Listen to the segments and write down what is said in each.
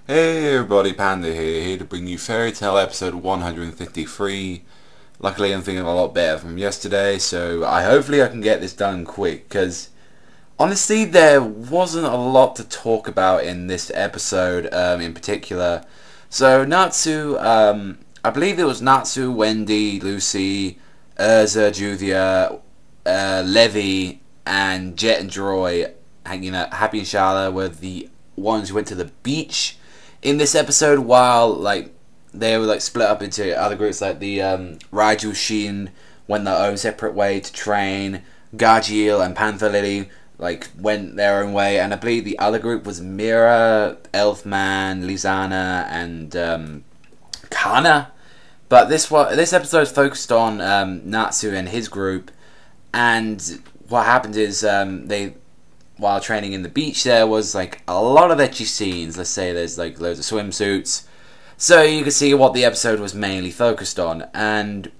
Hey everybody, Panda here to bring you Fairy Tail episode 153. Luckily I'm feeling a lot better from yesterday, so hopefully I can get this done quick, because honestly there wasn't a lot to talk about in this episode in particular. So Natsu, I believe it was Natsu, Wendy, Lucy, Urza, Juvia, Levy, and Jet and Joy, hanging out. Happy and Shala were the ones who went to the beach in this episode, while they were split up into other groups. Like the Raiju Shin went their own separate way to train. Gajiel and Panther Lily went their own way, and I believe the other group was Mira, Elfman, Lizana, and Kana. But this episode is focused on Natsu and his group, and what happened is while training in the beach, there was a lot of ecchi scenes. Let's say there's loads of swimsuits, so you can see what the episode was mainly focused on. And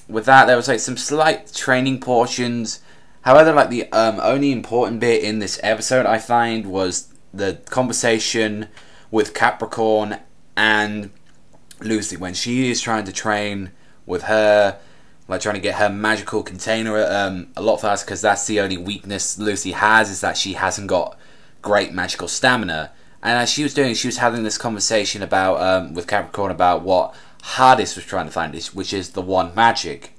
with that, there was some slight training portions. However, the only important bit in this episode, I find, was the conversation with Capricorn and Lucy when she is trying to train with her, trying to get her magical container a lot faster, because that's the only weakness Lucy has, is that she hasn't got great magical stamina. And as she was doing, she was having this conversation about with Capricorn about what Hades was trying to find, which is the One Magic.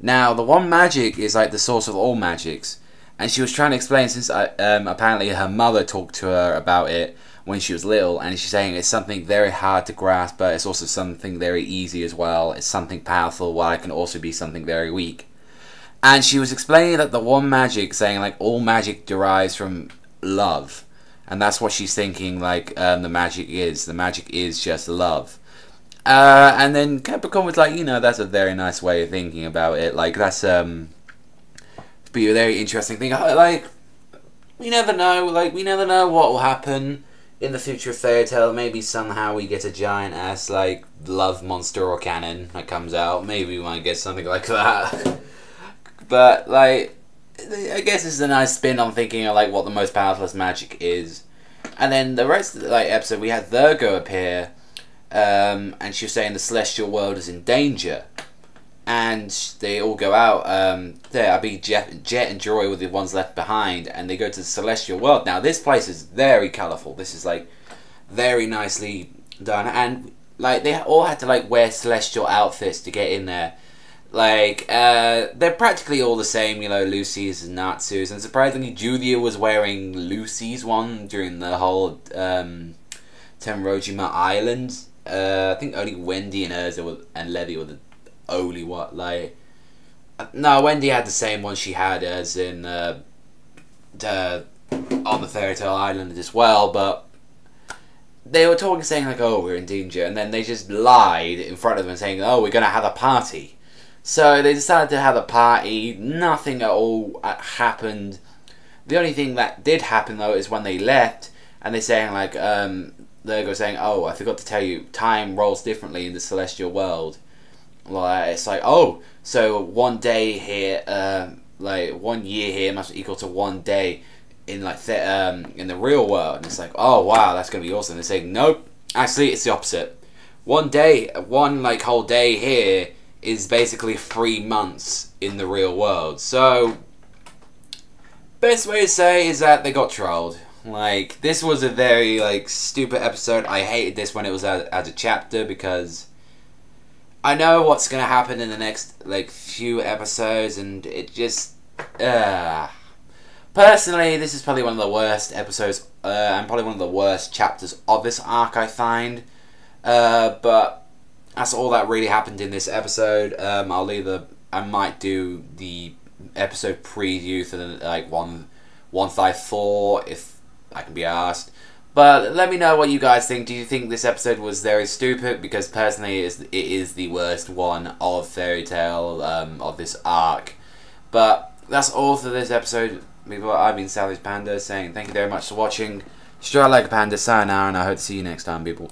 Now, the One Magic is the source of all magics, and she was trying to explain, since apparently her mother talked to her about it when she was little, and she's saying it's something very hard to grasp, but it's also something very easy as well. It's something powerful, while it can also be something very weak. And she was explaining that the One Magic, saying all magic derives from love, and that's what she's thinking. The magic is. The magic is just love. And then Capricorn was that's a very nice way of thinking about it. That's be a very interesting thing. We never know. We never know what will happen in the future of Fairy Tail. Maybe somehow we get a giant ass love monster or cannon that comes out. Maybe we might get something like that. But I guess it's a nice spin on thinking of what the most powerful magic is. And then the rest of the episode, we had Virgo appear, and she was saying the celestial world is in danger. And they all go out. I believe Jet and Joy were the ones left behind, and they go to the celestial world. Now, this place is very colourful. This is very nicely done, and they all had to wear celestial outfits to get in there. They're practically all the same, Lucy's and Natsu's, and surprisingly, Julia was wearing Lucy's one during the whole Tenrojima Island. I think only Wendy and Urza and Levy were the only what no, Wendy had the same one she had as in on the Fairy Tail Island as well, but they were talking, saying oh, we're in danger, and then they just lied in front of them, saying, oh, we're gonna have a party. So they decided to have a party. Nothing at all happened. The only thing that did happen though is when they left, and they're saying they're saying, oh, I forgot to tell you, time rolls differently in the celestial world. It's oh, so one day here, 1 year here must be equal to 1 day in in the real world. And it's oh wow, that's gonna be awesome. They're saying nope, actually it's the opposite. 1 day, one whole day here is basically 3 months in the real world. So best way to say is that they got trolled. This was a very stupid episode. I hated this when it was as a chapter, because I know what's gonna happen in the next few episodes, and it just personally, this is probably one of the worst episodes and probably one of the worst chapters of this arc, I find. But that's all that really happened in this episode. I might do the episode preview for the 154 if I can be asked. But let me know what you guys think. Do you think this episode was very stupid? Because personally, it is the worst one of Fairy Tail, of this arc. But that's all for this episode. I've been Salvage Panda saying thank you very much for watching. Strike like a panda, sayonara, and I hope to see you next time, people.